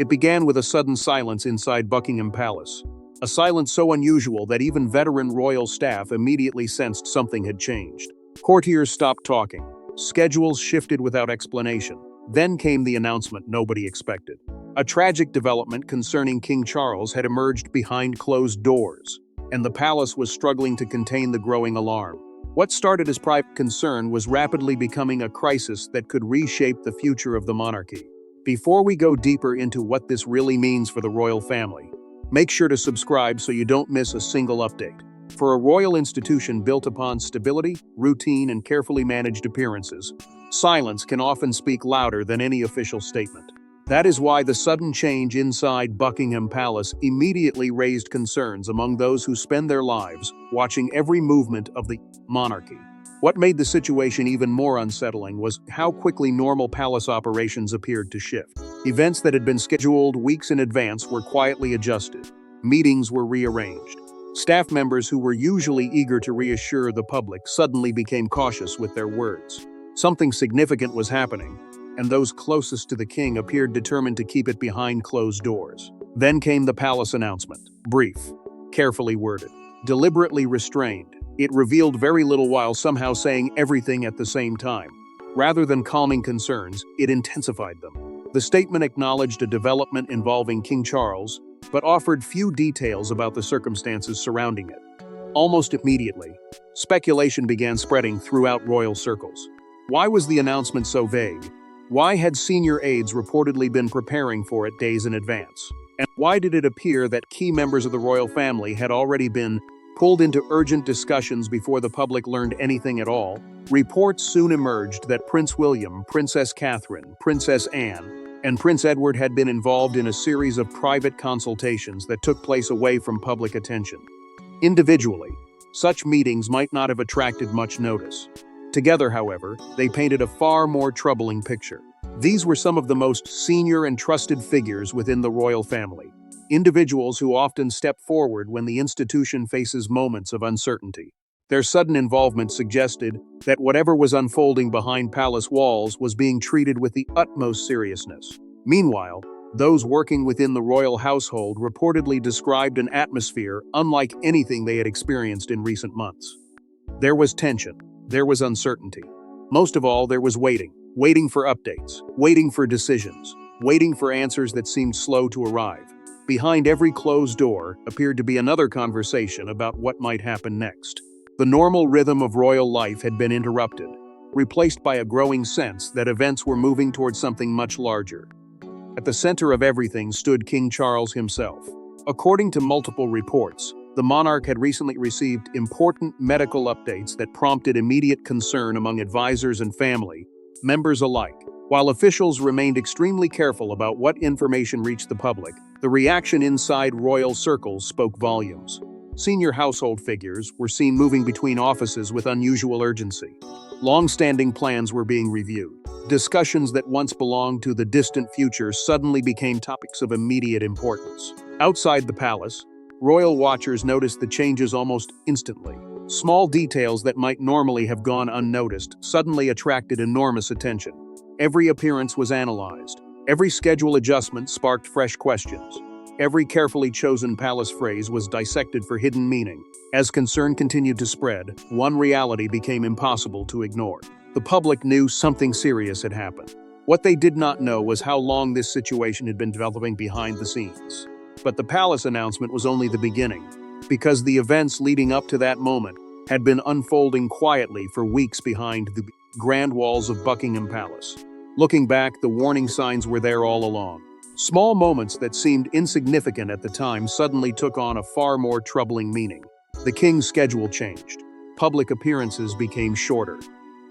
It began with a sudden silence inside Buckingham Palace. A silence so unusual that even veteran royal staff immediately sensed something had changed. Courtiers stopped talking. Schedules shifted without explanation. Then came the announcement nobody expected. A tragic development concerning King Charles had emerged behind closed doors, and the palace was struggling to contain the growing alarm. What started as private concern was rapidly becoming a crisis that could reshape the future of the monarchy. Before we go deeper into what this really means for the royal family, make sure to subscribe so you don't miss a single update. For a royal institution built upon stability, routine, and carefully managed appearances, silence can often speak louder than any official statement. That is why the sudden change inside Buckingham Palace immediately raised concerns among those who spend their lives watching every movement of the monarchy. What made the situation even more unsettling was how quickly normal palace operations appeared to shift. Events that had been scheduled weeks in advance were quietly adjusted. Meetings were rearranged. Staff members who were usually eager to reassure the public suddenly became cautious with their words. Something significant was happening, and those closest to the king appeared determined to keep it behind closed doors. Then came the palace announcement. Brief, carefully worded, deliberately restrained. It revealed very little while somehow saying everything at the same time. Rather than calming concerns, it intensified them. The statement acknowledged a development involving King Charles, but offered few details about the circumstances surrounding it. Almost immediately, speculation began spreading throughout royal circles. Why was the announcement so vague? Why had senior aides reportedly been preparing for it days in advance? And why did it appear that key members of the royal family had already been pulled into urgent discussions before the public learned anything at all? Reports soon emerged that Prince William, Princess Catherine, Princess Anne, and Prince Edward had been involved in a series of private consultations that took place away from public attention. Individually, such meetings might not have attracted much notice. Together, however, they painted a far more troubling picture. These were some of the most senior and trusted figures within the royal family, individuals who often step forward when the institution faces moments of uncertainty. Their sudden involvement suggested that whatever was unfolding behind palace walls was being treated with the utmost seriousness. Meanwhile, those working within the royal household reportedly described an atmosphere unlike anything they had experienced in recent months. There was tension. There was uncertainty. Most of all, there was waiting for updates, waiting for decisions, waiting for answers that seemed slow to arrive. Behind every closed door appeared to be another conversation about what might happen next. The normal rhythm of royal life had been interrupted, replaced by a growing sense that events were moving towards something much larger. At the center of everything stood King Charles himself. According to multiple reports, the monarch had recently received important medical updates that prompted immediate concern among advisors and family members alike. While officials remained extremely careful about what information reached the public, the reaction inside royal circles spoke volumes. Senior household figures were seen moving between offices with unusual urgency. Long-standing plans were being reviewed. Discussions that once belonged to the distant future suddenly became topics of immediate importance. Outside the palace, royal watchers noticed the changes almost instantly. Small details that might normally have gone unnoticed suddenly attracted enormous attention. Every appearance was analyzed. Every schedule adjustment sparked fresh questions. Every carefully chosen palace phrase was dissected for hidden meaning. As concern continued to spread, one reality became impossible to ignore. The public knew something serious had happened. What they did not know was how long this situation had been developing behind the scenes. But the palace announcement was only the beginning, because the events leading up to that moment had been unfolding quietly for weeks behind the grand walls of Buckingham Palace. Looking back, the warning signs were there all along. Small moments that seemed insignificant at the time suddenly took on a far more troubling meaning. The king's schedule changed. Public appearances became shorter,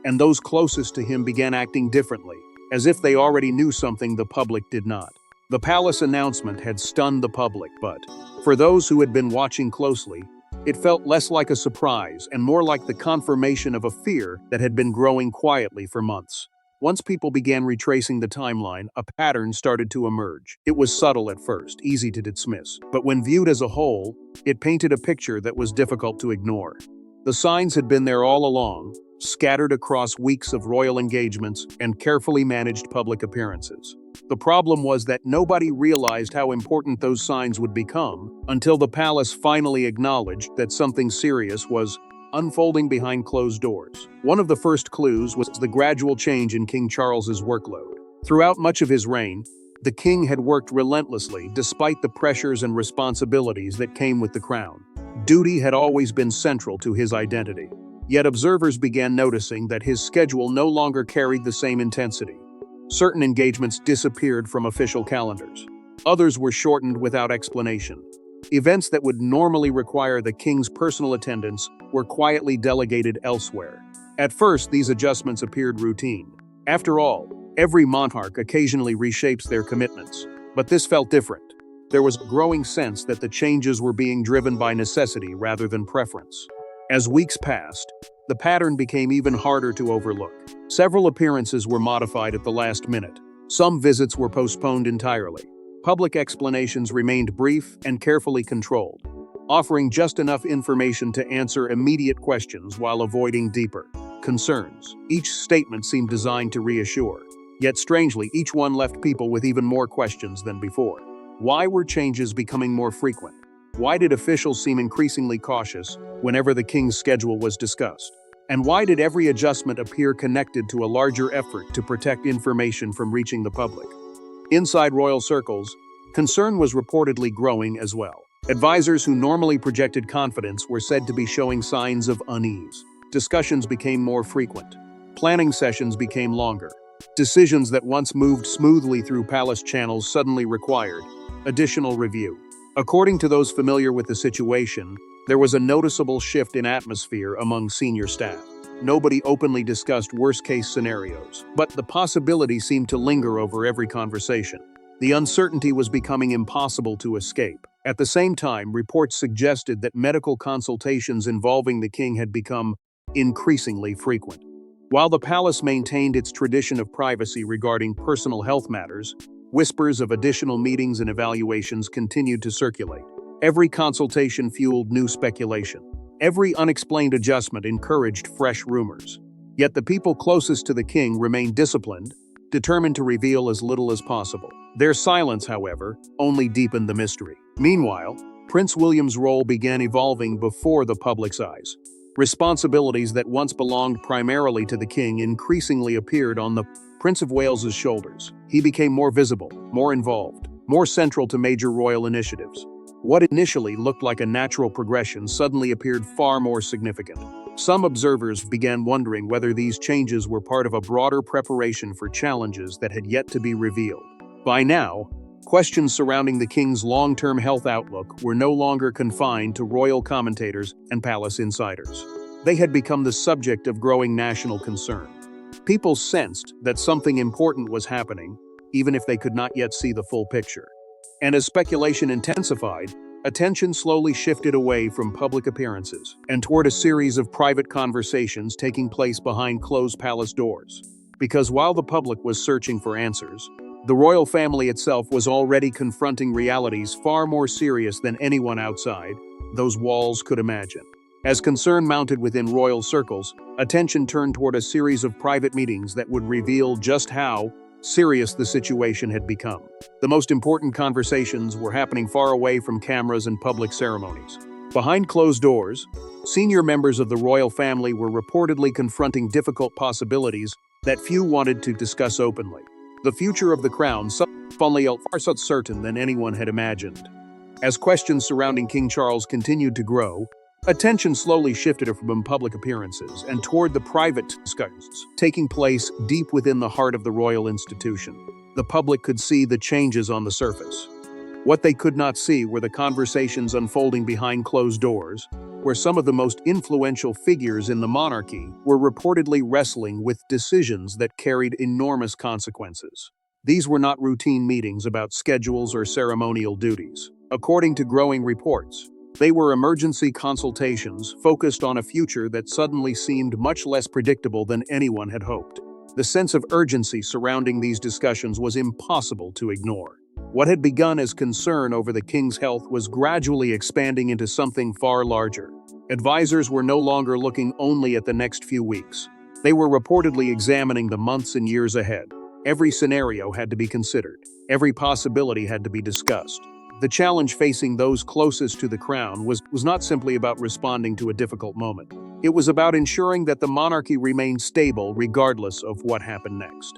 and those closest to him began acting differently, as if they already knew something the public did not. The palace announcement had stunned the public, but for those who had been watching closely, it felt less like a surprise and more like the confirmation of a fear that had been growing quietly for months. Once people began retracing the timeline, a pattern started to emerge. It was subtle at first, easy to dismiss, but when viewed as a whole, it painted a picture that was difficult to ignore. The signs had been there all along, scattered across weeks of royal engagements and carefully managed public appearances. The problem was that nobody realized how important those signs would become until the palace finally acknowledged that something serious was unfolding behind closed doors. One of the first clues was the gradual change in King Charles's workload. Throughout much of his reign, the king had worked relentlessly despite the pressures and responsibilities that came with the crown. Duty had always been central to his identity. Yet observers began noticing that his schedule no longer carried the same intensity. Certain engagements disappeared from official calendars. Others were shortened without explanation. Events that would normally require the king's personal attendance were quietly delegated elsewhere. At first, these adjustments appeared routine. After all, every monarch occasionally reshapes their commitments. But this felt different. There was a growing sense that the changes were being driven by necessity rather than preference. As weeks passed, the pattern became even harder to overlook. Several appearances were modified at the last minute. Some visits were postponed entirely. Public explanations remained brief and carefully controlled, offering just enough information to answer immediate questions while avoiding deeper concerns. Each statement seemed designed to reassure. Yet strangely, each one left people with even more questions than before. Why were changes becoming more frequent? Why did officials seem increasingly cautious whenever the king's schedule was discussed? And why did every adjustment appear connected to a larger effort to protect information from reaching the public? Inside royal circles, concern was reportedly growing as well. Advisors who normally projected confidence were said to be showing signs of unease. Discussions became more frequent. Planning sessions became longer. Decisions that once moved smoothly through palace channels suddenly required additional review. According to those familiar with the situation, there was a noticeable shift in atmosphere among senior staff. Nobody openly discussed worst-case scenarios, but the possibility seemed to linger over every conversation. The uncertainty was becoming impossible to escape. At the same time, reports suggested that medical consultations involving the king had become increasingly frequent. While the palace maintained its tradition of privacy regarding personal health matters, whispers of additional meetings and evaluations continued to circulate. Every consultation fueled new speculation. Every unexplained adjustment encouraged fresh rumors. Yet the people closest to the king remained disciplined, determined to reveal as little as possible. Their silence, however, only deepened the mystery. Meanwhile, Prince William's role began evolving before the public's eyes. Responsibilities that once belonged primarily to the king increasingly appeared on the Prince of Wales's shoulders. He became more visible, more involved, more central to major royal initiatives. What initially looked like a natural progression suddenly appeared far more significant. Some observers began wondering whether these changes were part of a broader preparation for challenges that had yet to be revealed. By now, questions surrounding the king's long-term health outlook were no longer confined to royal commentators and palace insiders. They had become the subject of growing national concern. People sensed that something important was happening, even if they could not yet see the full picture. And as speculation intensified, attention slowly shifted away from public appearances and toward a series of private conversations taking place behind closed palace doors. Because while the public was searching for answers, the royal family itself was already confronting realities far more serious than anyone outside those walls could imagine. As concern mounted within royal circles, attention turned toward a series of private meetings that would reveal just how serious the situation had become. The most important conversations were happening far away from cameras and public ceremonies. Behind closed doors, senior members of the royal family were reportedly confronting difficult possibilities that few wanted to discuss openly. The future of the crown suddenly felt far more certain than anyone had imagined. As questions surrounding King Charles continued to grow, attention slowly shifted from public appearances and toward the private discussions taking place deep within the heart of the royal institution. The public could see the changes on the surface. What they could not see were the conversations unfolding behind closed doors, where some of the most influential figures in the monarchy were reportedly wrestling with decisions that carried enormous consequences. These were not routine meetings about schedules or ceremonial duties. According to growing reports, they were emergency consultations focused on a future that suddenly seemed much less predictable than anyone had hoped. The sense of urgency surrounding these discussions was impossible to ignore. What had begun as concern over the king's health was gradually expanding into something far larger. Advisors were no longer looking only at the next few weeks. They were reportedly examining the months and years ahead. Every scenario had to be considered. Every possibility had to be discussed. The challenge facing those closest to the crown was not simply about responding to a difficult moment. It was about ensuring that the monarchy remained stable regardless of what happened next.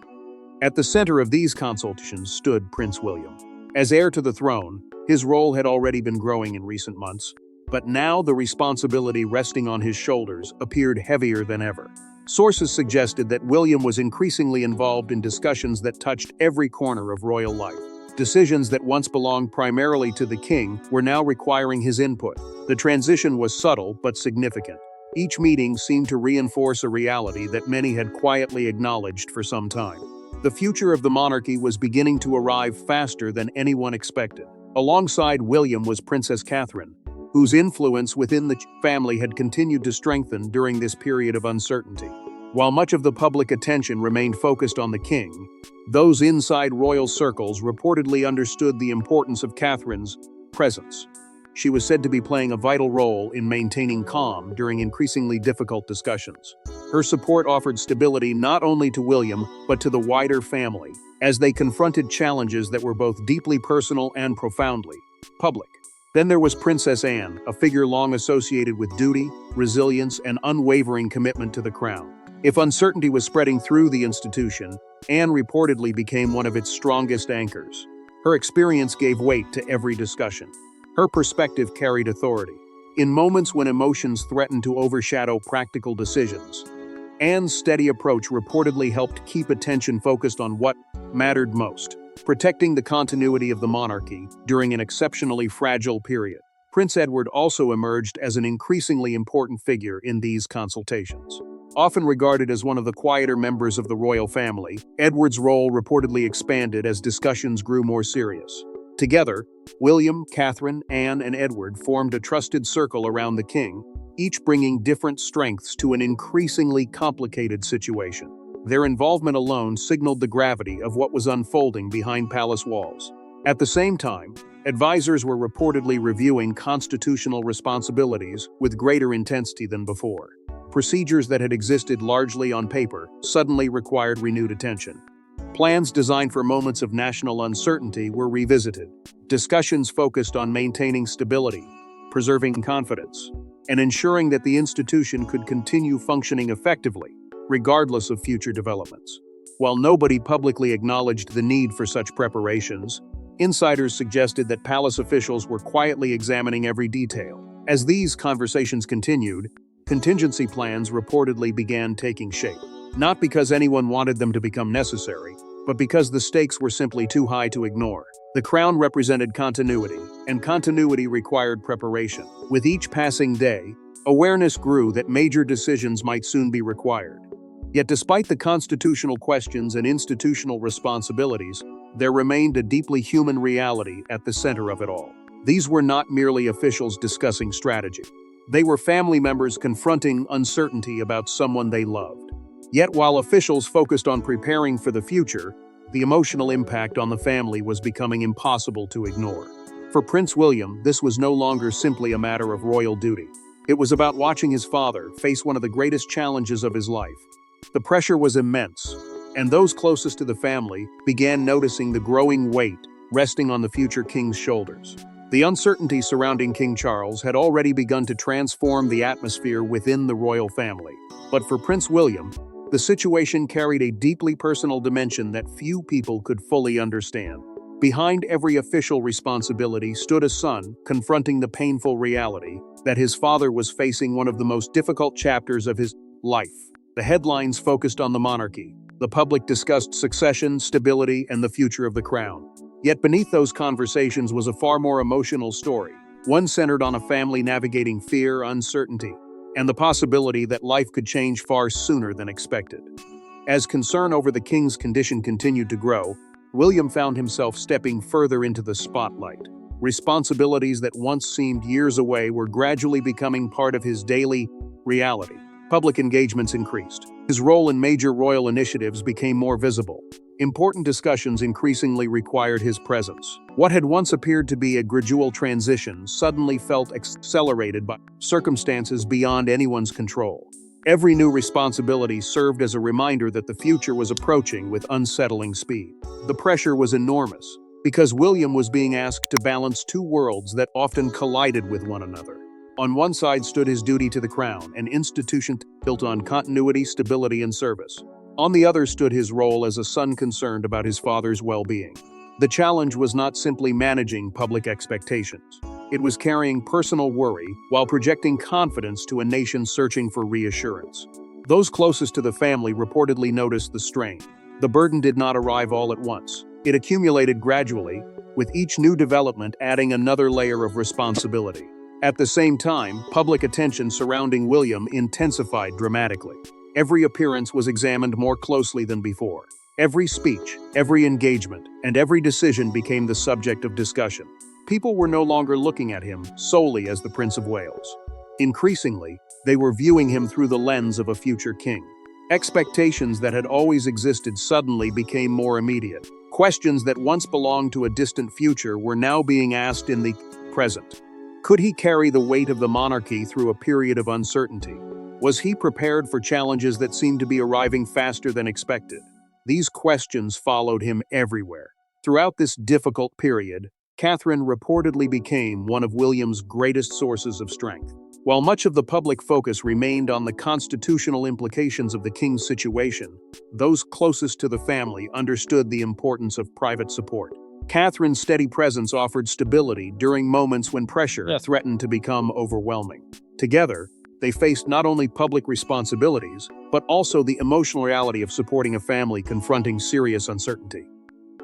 At the center of these consultations stood Prince William. As heir to the throne, his role had already been growing in recent months, but now the responsibility resting on his shoulders appeared heavier than ever. Sources suggested that William was increasingly involved in discussions that touched every corner of royal life. Decisions that once belonged primarily to the king were now requiring his input. The transition was subtle but significant. Each meeting seemed to reinforce a reality that many had quietly acknowledged for some time. The future of the monarchy was beginning to arrive faster than anyone expected. Alongside William was Princess Catherine, whose influence within the family had continued to strengthen during this period of uncertainty. While much of the public attention remained focused on the king, those inside royal circles reportedly understood the importance of Catherine's presence. She was said to be playing a vital role in maintaining calm during increasingly difficult discussions. Her support offered stability not only to William, but to the wider family, as they confronted challenges that were both deeply personal and profoundly public. Then there was Princess Anne, a figure long associated with duty, resilience, and unwavering commitment to the crown. If uncertainty was spreading through the institution, Anne reportedly became one of its strongest anchors. Her experience gave weight to every discussion. Her perspective carried authority. In moments when emotions threatened to overshadow practical decisions, Anne's steady approach reportedly helped keep attention focused on what mattered most, protecting the continuity of the monarchy during an exceptionally fragile period. Prince Edward also emerged as an increasingly important figure in these consultations. Often regarded as one of the quieter members of the royal family, Edward's role reportedly expanded as discussions grew more serious. Together, William, Catherine, Anne, and Edward formed a trusted circle around the king, each bringing different strengths to an increasingly complicated situation. Their involvement alone signaled the gravity of what was unfolding behind palace walls. At the same time, advisors were reportedly reviewing constitutional responsibilities with greater intensity than before. Procedures that had existed largely on paper suddenly required renewed attention. Plans designed for moments of national uncertainty were revisited. Discussions focused on maintaining stability, preserving confidence, and ensuring that the institution could continue functioning effectively, regardless of future developments. While nobody publicly acknowledged the need for such preparations, insiders suggested that palace officials were quietly examining every detail. As these conversations continued, contingency plans reportedly began taking shape. Not because anyone wanted them to become necessary, but because the stakes were simply too high to ignore. The crown represented continuity, and continuity required preparation. With each passing day, awareness grew that major decisions might soon be required. Yet despite the constitutional questions and institutional responsibilities, there remained a deeply human reality at the center of it all. These were not merely officials discussing strategy. They were family members confronting uncertainty about someone they loved. Yet while officials focused on preparing for the future, the emotional impact on the family was becoming impossible to ignore. For Prince William, this was no longer simply a matter of royal duty. It was about watching his father face one of the greatest challenges of his life. The pressure was immense, and those closest to the family began noticing the growing weight resting on the future king's shoulders. The uncertainty surrounding King Charles had already begun to transform the atmosphere within the royal family. But for Prince William, the situation carried a deeply personal dimension that few people could fully understand. Behind every official responsibility stood a son confronting the painful reality that his father was facing one of the most difficult chapters of his life. The headlines focused on the monarchy. The public discussed succession, stability, and the future of the crown. Yet beneath those conversations was a far more emotional story, one centered on a family navigating fear, uncertainty, and the possibility that life could change far sooner than expected. As concern over the king's condition continued to grow, William found himself stepping further into the spotlight. Responsibilities that once seemed years away were gradually becoming part of his daily reality. Public engagements increased. His role in major royal initiatives became more visible. Important discussions increasingly required his presence. What had once appeared to be a gradual transition suddenly felt accelerated by circumstances beyond anyone's control. Every new responsibility served as a reminder that the future was approaching with unsettling speed. The pressure was enormous, because William was being asked to balance two worlds that often collided with one another. On one side stood his duty to the crown, an institution built on continuity, stability, and service. On the other stood his role as a son concerned about his father's well-being. The challenge was not simply managing public expectations. It was carrying personal worry while projecting confidence to a nation searching for reassurance. Those closest to the family reportedly noticed the strain. The burden did not arrive all at once. It accumulated gradually, with each new development adding another layer of responsibility. At the same time, public attention surrounding William intensified dramatically. Every appearance was examined more closely than before. Every speech, every engagement, and every decision became the subject of discussion. People were no longer looking at him solely as the Prince of Wales. Increasingly, they were viewing him through the lens of a future king. Expectations that had always existed suddenly became more immediate. Questions that once belonged to a distant future were now being asked in the present. Could he carry the weight of the monarchy through a period of uncertainty? Was he prepared for challenges that seemed to be arriving faster than expected? These questions followed him everywhere. Throughout this difficult period, Catherine reportedly became one of William's greatest sources of strength. While much of the public focus remained on the constitutional implications of the king's situation, those closest to the family understood the importance of private support. Catherine's steady presence offered stability during moments when pressure threatened to become overwhelming. Together, they faced not only public responsibilities, but also the emotional reality of supporting a family confronting serious uncertainty.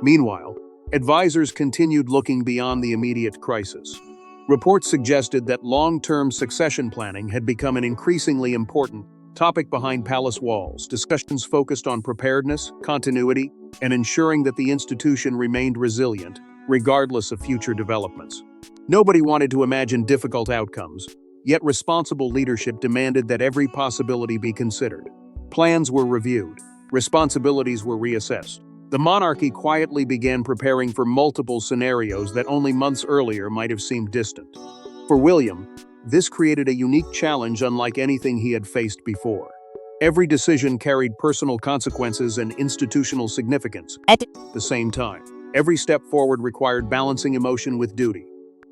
Meanwhile, advisors continued looking beyond the immediate crisis. Reports suggested that long-term succession planning had become an increasingly important topic behind palace walls. Discussions focused on preparedness, continuity, and ensuring that the institution remained resilient, regardless of future developments. Nobody wanted to imagine difficult outcomes, yet responsible leadership demanded that every possibility be considered. Plans were reviewed, responsibilities were reassessed. The monarchy quietly began preparing for multiple scenarios that only months earlier might have seemed distant. For William, this created a unique challenge unlike anything he had faced before. Every decision carried personal consequences and institutional significance. At the same time, every step forward required balancing emotion with duty.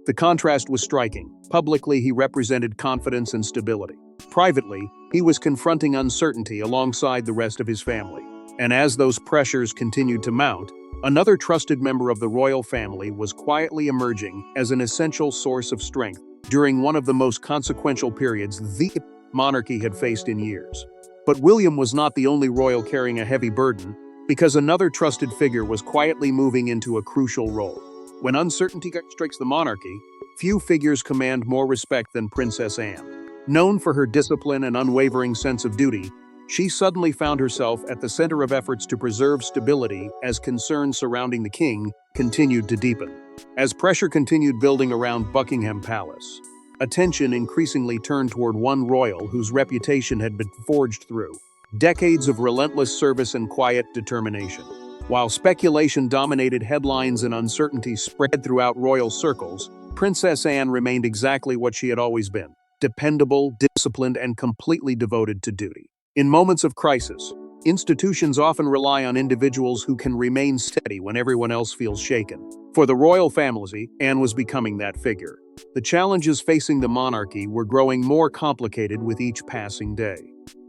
The contrast was striking. Publicly, he represented confidence and stability. Privately, he was confronting uncertainty alongside the rest of his family. And as those pressures continued to mount, another trusted member of the royal family was quietly emerging as an essential source of strength during one of the most consequential periods the monarchy had faced in years. But William was not the only royal carrying a heavy burden, because another trusted figure was quietly moving into a crucial role. When uncertainty strikes the monarchy, few figures command more respect than Princess Anne. Known for her discipline and unwavering sense of duty, she suddenly found herself at the center of efforts to preserve stability as concerns surrounding the king continued to deepen. As pressure continued building around Buckingham Palace, attention increasingly turned toward one royal whose reputation had been forged through decades of relentless service and quiet determination. While speculation dominated headlines and uncertainty spread throughout royal circles, Princess Anne remained exactly what she had always been: dependable, disciplined, and completely devoted to duty. In moments of crisis, institutions often rely on individuals who can remain steady when everyone else feels shaken. For the royal family, Anne was becoming that figure. The challenges facing the monarchy were growing more complicated with each passing day.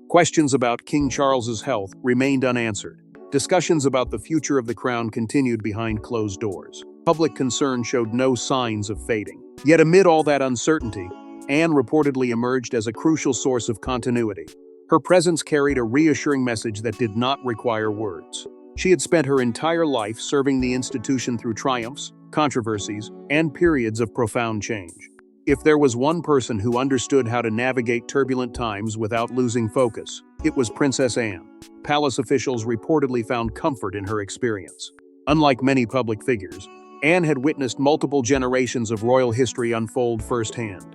Questions about King Charles's health remained unanswered. Discussions about the future of the crown continued behind closed doors. Public concern showed no signs of fading. Yet amid all that uncertainty, Anne reportedly emerged as a crucial source of continuity. Her presence carried a reassuring message that did not require words. She had spent her entire life serving the institution through triumphs, controversies, and periods of profound change. If there was one person who understood how to navigate turbulent times without losing focus, it was Princess Anne. Palace officials reportedly found comfort in her experience. Unlike many public figures, Anne had witnessed multiple generations of royal history unfold firsthand.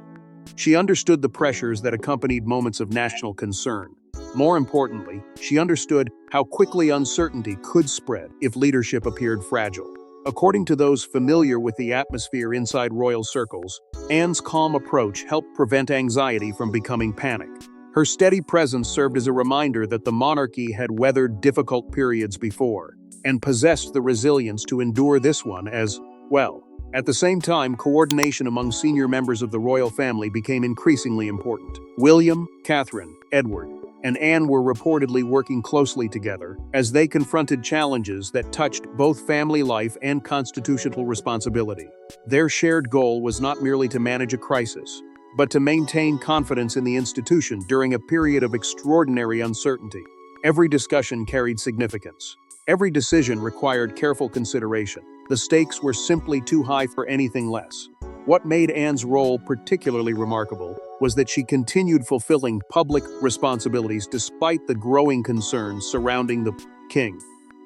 She understood the pressures that accompanied moments of national concern. More importantly, she understood how quickly uncertainty could spread if leadership appeared fragile. According to those familiar with the atmosphere inside royal circles, Anne's calm approach helped prevent anxiety from becoming panic. Her steady presence served as a reminder that the monarchy had weathered difficult periods before, and possessed the resilience to endure this one as well. At the same time, coordination among senior members of the royal family became increasingly important. William, Catherine, Edward, and Anne were reportedly working closely together as they confronted challenges that touched both family life and constitutional responsibility. Their shared goal was not merely to manage a crisis, but to maintain confidence in the institution during a period of extraordinary uncertainty. Every discussion carried significance. Every decision required careful consideration. The stakes were simply too high for anything less. What made Anne's role particularly remarkable was that she continued fulfilling public responsibilities despite the growing concerns surrounding the king.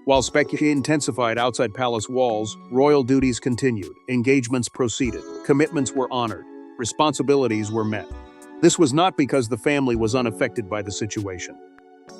While speculation intensified outside palace walls, royal duties continued, engagements proceeded, commitments were honored, responsibilities were met. This was not because the family was unaffected by the situation.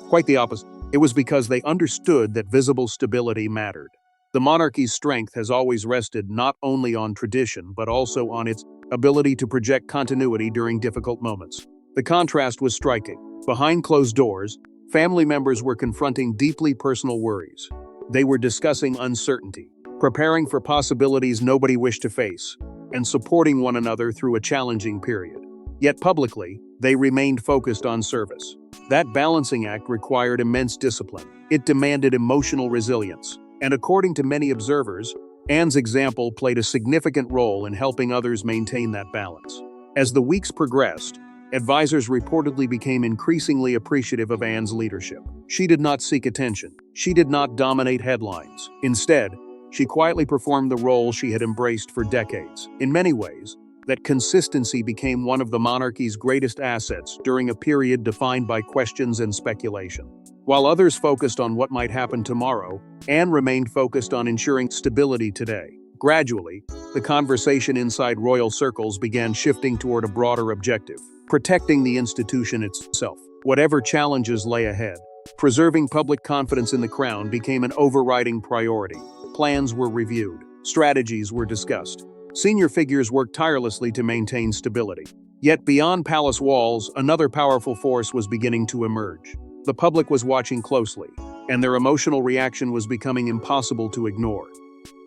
Quite the opposite. It was because they understood that visible stability mattered. The monarchy's strength has always rested not only on tradition but also on its ability to project continuity during difficult moments. The contrast was striking. Behind closed doors, family members were confronting deeply personal worries. They were discussing uncertainty, preparing for possibilities nobody wished to face, and supporting one another through a challenging period. Yet publicly, they remained focused on service. That balancing act required immense discipline. It demanded emotional resilience. And according to many observers, Anne's example played a significant role in helping others maintain that balance. As the weeks progressed, advisors reportedly became increasingly appreciative of Anne's leadership. She did not seek attention. She did not dominate headlines. Instead, she quietly performed the role she had embraced for decades. In many ways, that consistency became one of the monarchy's greatest assets during a period defined by questions and speculation. While others focused on what might happen tomorrow, Anne remained focused on ensuring stability today. Gradually, the conversation inside royal circles began shifting toward a broader objective: protecting the institution itself. Whatever challenges lay ahead, preserving public confidence in the crown became an overriding priority. Plans were reviewed, strategies were discussed. Senior figures worked tirelessly to maintain stability. Yet beyond palace walls, another powerful force was beginning to emerge. The public was watching closely, and their emotional reaction was becoming impossible to ignore.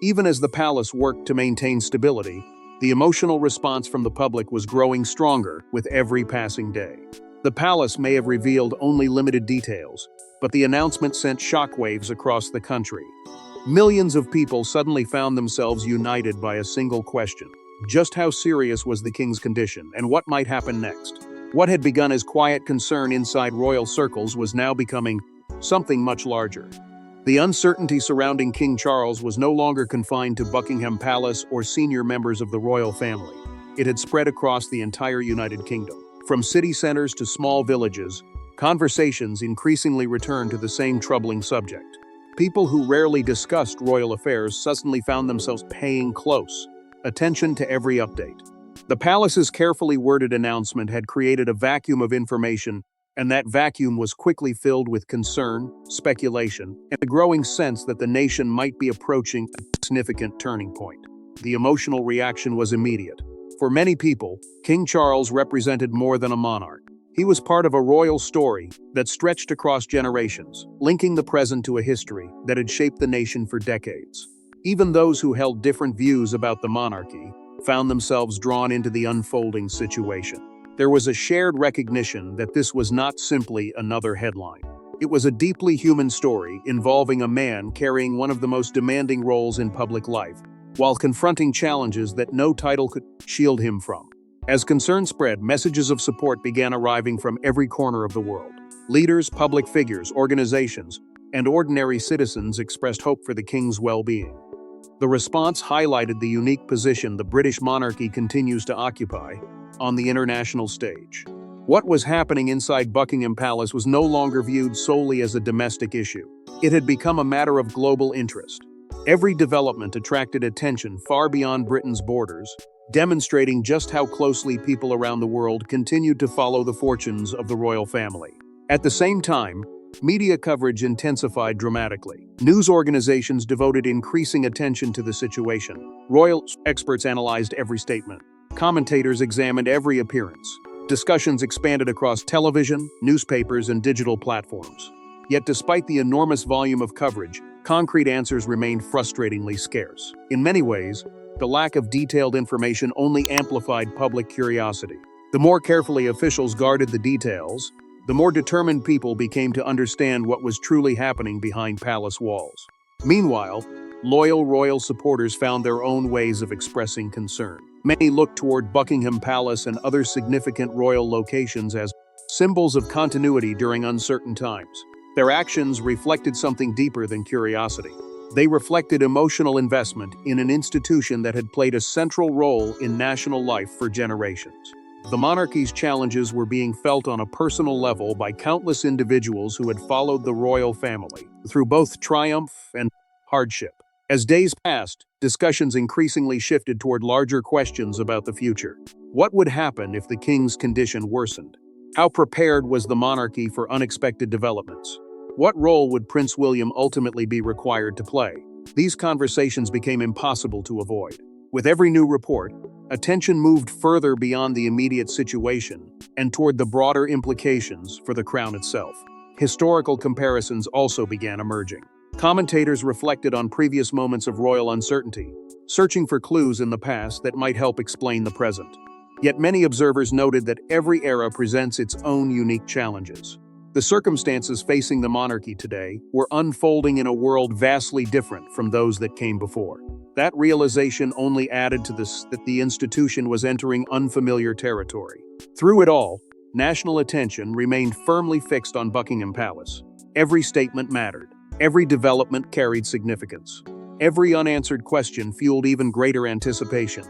Even as the palace worked to maintain stability, the emotional response from the public was growing stronger with every passing day. The palace may have revealed only limited details, but the announcement sent shockwaves across the country. Millions of people suddenly found themselves united by a single question: just how serious was the king's condition, and what might happen next? What had begun as quiet concern inside royal circles was now becoming something much larger. The uncertainty surrounding King Charles was no longer confined to Buckingham Palace or senior members of the royal family. It had spread across the entire United Kingdom. From city centers to small villages, conversations increasingly returned to the same troubling subject. People who rarely discussed royal affairs suddenly found themselves paying close attention to every update. The palace's carefully worded announcement had created a vacuum of information, and that vacuum was quickly filled with concern, speculation, and a growing sense that the nation might be approaching a significant turning point. The emotional reaction was immediate. For many people, King Charles represented more than a monarch. He was part of a royal story that stretched across generations, linking the present to a history that had shaped the nation for decades. Even those who held different views about the monarchy found themselves drawn into the unfolding situation. There was a shared recognition that this was not simply another headline. It was a deeply human story involving a man carrying one of the most demanding roles in public life, while confronting challenges that no title could shield him from. As concern spread, messages of support began arriving from every corner of the world. Leaders, public figures, organizations, and ordinary citizens expressed hope for the king's well-being. The response highlighted the unique position the British monarchy continues to occupy on the international stage. What was happening inside Buckingham Palace was no longer viewed solely as a domestic issue. It had become a matter of global interest. Every development attracted attention far beyond Britain's borders, demonstrating just how closely people around the world continued to follow the fortunes of the royal family. At the same time, media coverage intensified dramatically. News organizations devoted increasing attention to the situation. Royal experts analyzed every statement. Commentators examined every appearance. Discussions expanded across television, newspapers, and digital platforms. Yet despite the enormous volume of coverage, concrete answers remained frustratingly scarce. In many ways, the lack of detailed information only amplified public curiosity. The more carefully officials guarded the details, the more determined people became to understand what was truly happening behind palace walls. Meanwhile, loyal royal supporters found their own ways of expressing concern. Many looked toward Buckingham Palace and other significant royal locations as symbols of continuity during uncertain times. Their actions reflected something deeper than curiosity. They reflected emotional investment in an institution that had played a central role in national life for generations. The monarchy's challenges were being felt on a personal level by countless individuals who had followed the royal family through both triumph and hardship. As days passed, discussions increasingly shifted toward larger questions about the future. What would happen if the king's condition worsened? How prepared was the monarchy for unexpected developments? What role would Prince William ultimately be required to play? These conversations became impossible to avoid. With every new report, attention moved further beyond the immediate situation and toward the broader implications for the crown itself. Historical comparisons also began emerging. Commentators reflected on previous moments of royal uncertainty, searching for clues in the past that might help explain the present. Yet many observers noted that every era presents its own unique challenges. The circumstances facing the monarchy today were unfolding in a world vastly different from those that came before. That realization only added to this that the institution was entering unfamiliar territory. Through it all, national attention remained firmly fixed on Buckingham Palace. Every statement mattered. Every development carried significance. Every unanswered question fueled even greater anticipation.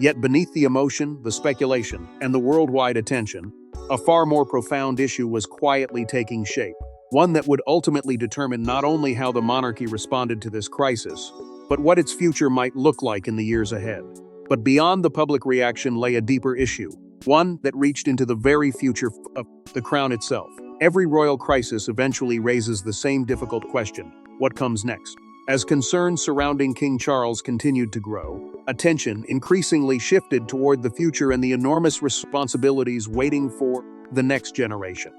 Yet beneath the emotion, the speculation, and the worldwide attention, a far more profound issue was quietly taking shape, one that would ultimately determine not only how the monarchy responded to this crisis, but what its future might look like in the years ahead. But beyond the public reaction lay a deeper issue, one that reached into the very future of the crown itself. Every royal crisis eventually raises the same difficult question: what comes next? As concerns surrounding King Charles continued to grow, attention increasingly shifted toward the future and the enormous responsibilities waiting for the next generation.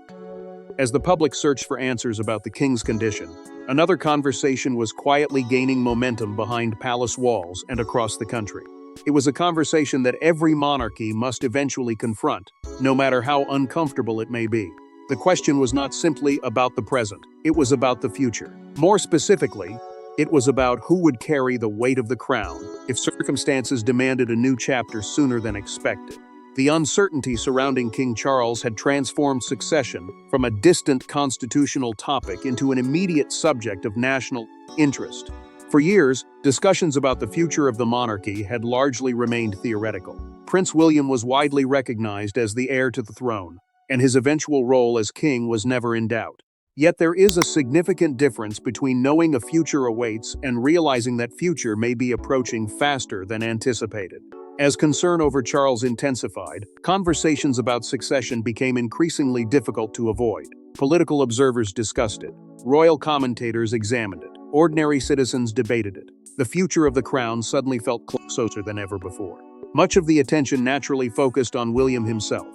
As the public searched for answers about the king's condition, another conversation was quietly gaining momentum behind palace walls and across the country. It was a conversation that every monarchy must eventually confront, no matter how uncomfortable it may be. The question was not simply about the present, it was about the future. More specifically, it was about who would carry the weight of the crown if circumstances demanded a new chapter sooner than expected. The uncertainty surrounding King Charles had transformed succession from a distant constitutional topic into an immediate subject of national interest. For years, discussions about the future of the monarchy had largely remained theoretical. Prince William was widely recognized as the heir to the throne, and his eventual role as king was never in doubt. Yet there is a significant difference between knowing a future awaits and realizing that future may be approaching faster than anticipated. As concern over Charles intensified, conversations about succession became increasingly difficult to avoid. Political observers discussed it. Royal commentators examined it. Ordinary citizens debated it. The future of the crown suddenly felt closer than ever before. Much of the attention naturally focused on William himself.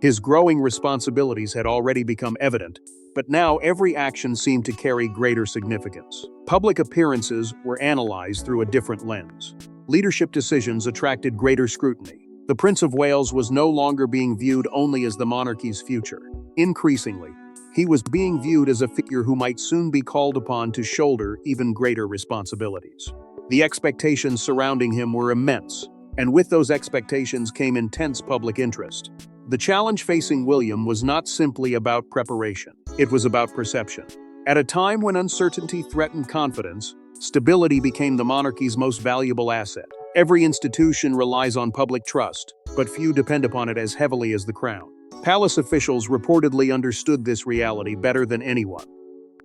His growing responsibilities had already become evident, but now every action seemed to carry greater significance. Public appearances were analyzed through a different lens. Leadership decisions attracted greater scrutiny. The Prince of Wales was no longer being viewed only as the monarchy's future. Increasingly, he was being viewed as a figure who might soon be called upon to shoulder even greater responsibilities. The expectations surrounding him were immense, and with those expectations came intense public interest. The challenge facing William was not simply about preparation, it was about perception. At a time when uncertainty threatened confidence, stability became the monarchy's most valuable asset. Every institution relies on public trust, but few depend upon it as heavily as the crown. Palace officials reportedly understood this reality better than anyone.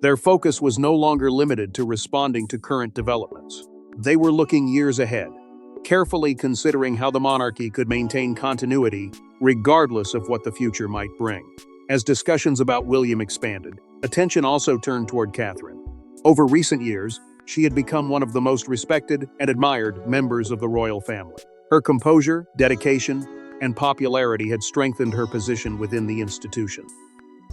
Their focus was no longer limited to responding to current developments. They were looking years ahead, carefully considering how the monarchy could maintain continuity regardless of what the future might bring. As discussions about William expanded, attention also turned toward Catherine. Over recent years, she had become one of the most respected and admired members of the royal family. Her composure, dedication, and popularity had strengthened her position within the institution.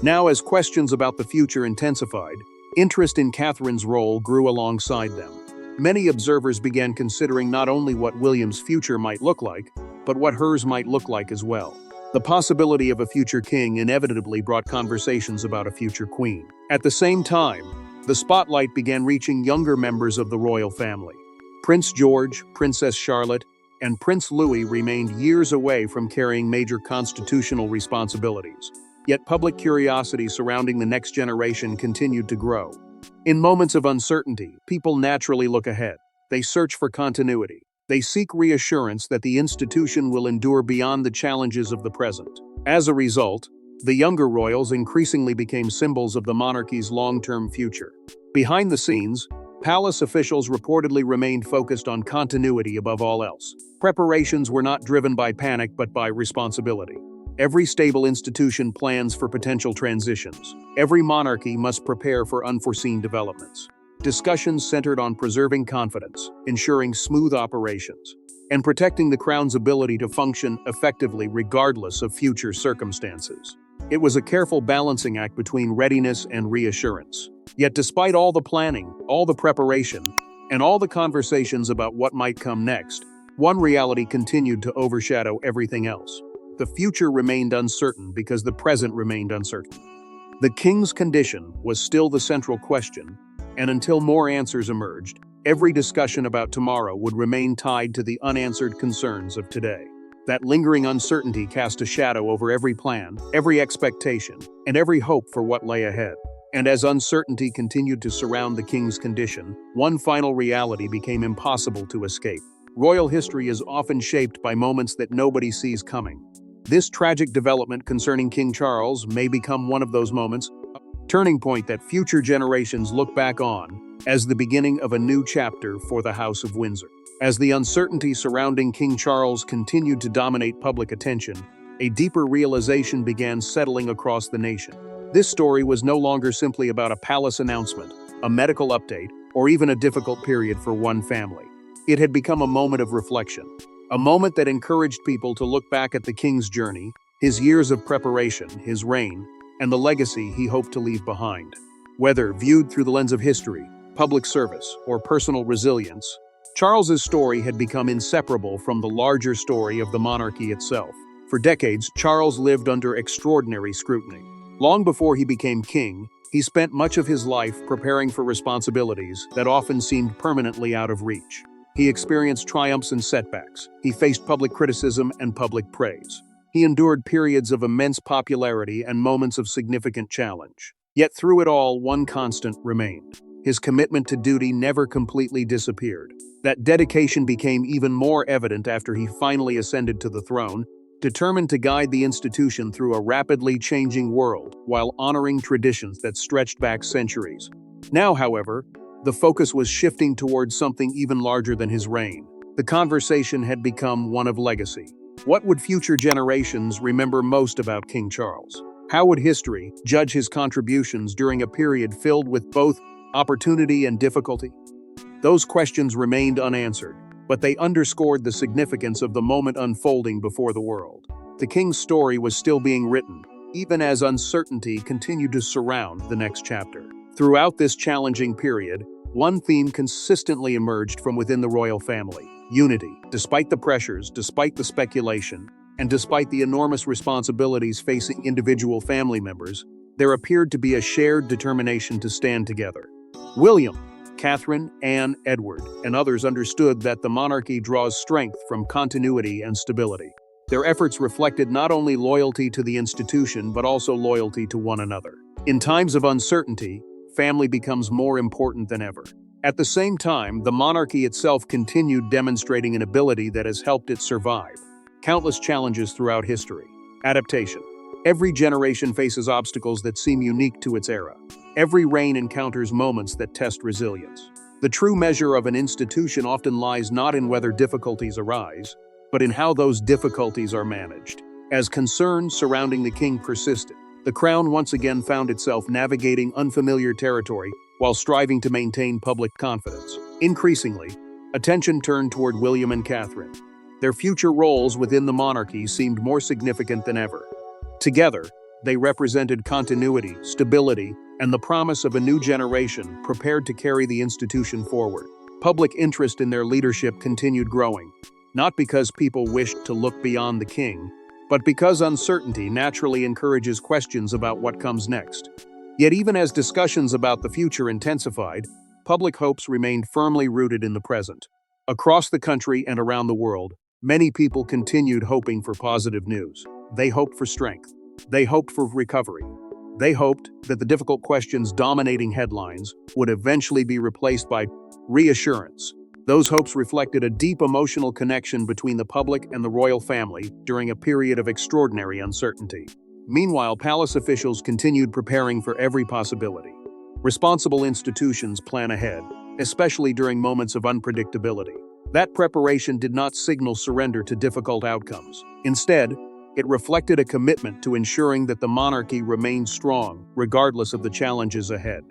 Now, as questions about the future intensified, interest in Catherine's role grew alongside them. Many observers began considering not only what William's future might look like, but what hers might look like as well. The possibility of a future king inevitably brought conversations about a future queen. At the same time, the spotlight began reaching younger members of the royal family. Prince George, Princess Charlotte, and Prince Louis remained years away from carrying major constitutional responsibilities. Yet public curiosity surrounding the next generation continued to grow. In moments of uncertainty, people naturally look ahead. They search for continuity. They seek reassurance that the institution will endure beyond the challenges of the present. As a result, the younger royals increasingly became symbols of the monarchy's long-term future. Behind the scenes, palace officials reportedly remained focused on continuity above all else. Preparations were not driven by panic but by responsibility. Every stable institution plans for potential transitions. Every monarchy must prepare for unforeseen developments. Discussions centered on preserving confidence, ensuring smooth operations, and protecting the crown's ability to function effectively regardless of future circumstances. It was a careful balancing act between readiness and reassurance. Yet despite all the planning, all the preparation, and all the conversations about what might come next, one reality continued to overshadow everything else. The future remained uncertain because the present remained uncertain. The king's condition was still the central question, and until more answers emerged, every discussion about tomorrow would remain tied to the unanswered concerns of today. That lingering uncertainty cast a shadow over every plan, every expectation, and every hope for what lay ahead. And as uncertainty continued to surround the king's condition, one final reality became impossible to escape. Royal history is often shaped by moments that nobody sees coming. This tragic development concerning King Charles may become one of those moments, a turning point that future generations look back on as the beginning of a new chapter for the House of Windsor. As the uncertainty surrounding King Charles continued to dominate public attention, a deeper realization began settling across the nation. This story was no longer simply about a palace announcement, a medical update, or even a difficult period for one family. It had become a moment of reflection. A moment that encouraged people to look back at the king's journey, his years of preparation, his reign, and the legacy he hoped to leave behind. Whether viewed through the lens of history, public service, or personal resilience, Charles's story had become inseparable from the larger story of the monarchy itself. For decades, Charles lived under extraordinary scrutiny. Long before he became king, he spent much of his life preparing for responsibilities that often seemed permanently out of reach. He experienced triumphs and setbacks. He faced public criticism and public praise. He endured periods of immense popularity and moments of significant challenge. Yet through it all, one constant remained. His commitment to duty never completely disappeared. That dedication became even more evident after he finally ascended to the throne, determined to guide the institution through a rapidly changing world while honoring traditions that stretched back centuries. Now, however, the focus was shifting towards something even larger than his reign. The conversation had become one of legacy. What would future generations remember most about King Charles? How would history judge his contributions during a period filled with both opportunity and difficulty? Those questions remained unanswered, but they underscored the significance of the moment unfolding before the world. The king's story was still being written, even as uncertainty continued to surround the next chapter. Throughout this challenging period, one theme consistently emerged from within the royal family: unity. Despite the pressures, despite the speculation, and despite the enormous responsibilities facing individual family members, there appeared to be a shared determination to stand together. William, Catherine, Anne, Edward, and others understood that the monarchy draws strength from continuity and stability. Their efforts reflected not only loyalty to the institution but also loyalty to one another. In times of uncertainty, family becomes more important than ever. At the same time, the monarchy itself continued demonstrating an ability that has helped it survive countless challenges throughout history. Adaptation. Every generation faces obstacles that seem unique to its era. Every reign encounters moments that test resilience. The true measure of an institution often lies not in whether difficulties arise, but in how those difficulties are managed. As concerns surrounding the king persisted, the crown once again found itself navigating unfamiliar territory while striving to maintain public confidence. Increasingly, attention turned toward William and Catherine. Their future roles within the monarchy seemed more significant than ever. Together, they represented continuity, stability, and the promise of a new generation prepared to carry the institution forward. Public interest in their leadership continued growing, not because people wished to look beyond the king, but because uncertainty naturally encourages questions about what comes next. Yet even as discussions about the future intensified, public hopes remained firmly rooted in the present. Across the country and around the world, many people continued hoping for positive news. They hoped for strength. They hoped for recovery. They hoped that the difficult questions dominating headlines would eventually be replaced by reassurance. Those hopes reflected a deep emotional connection between the public and the royal family during a period of extraordinary uncertainty. Meanwhile, palace officials continued preparing for every possibility. Responsible institutions plan ahead, especially during moments of unpredictability. That preparation did not signal surrender to difficult outcomes. Instead, it reflected a commitment to ensuring that the monarchy remained strong, regardless of the challenges ahead.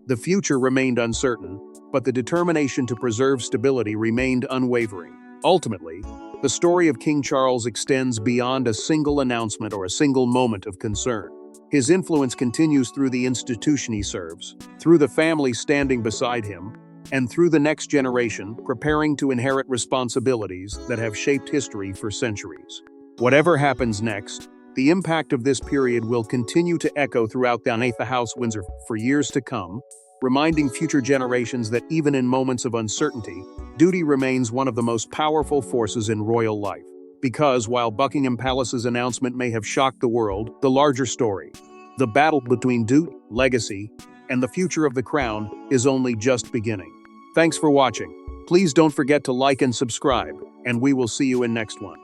The future remained uncertain, but the determination to preserve stability remained unwavering. Ultimately, the story of King Charles extends beyond a single announcement or a single moment of concern. His influence continues through the institution he serves, through the family standing beside him, and through the next generation preparing to inherit responsibilities that have shaped history for centuries. Whatever happens next, the impact of this period will continue to echo throughout the House Windsor for years to come, reminding future generations that even in moments of uncertainty, duty remains one of the most powerful forces in royal life. Because while Buckingham Palace's announcement may have shocked the world, the larger story, the battle between duty, legacy, and the future of the crown is only just beginning. Thanks for watching. Please don't forget to like and subscribe, and we will see you in next one.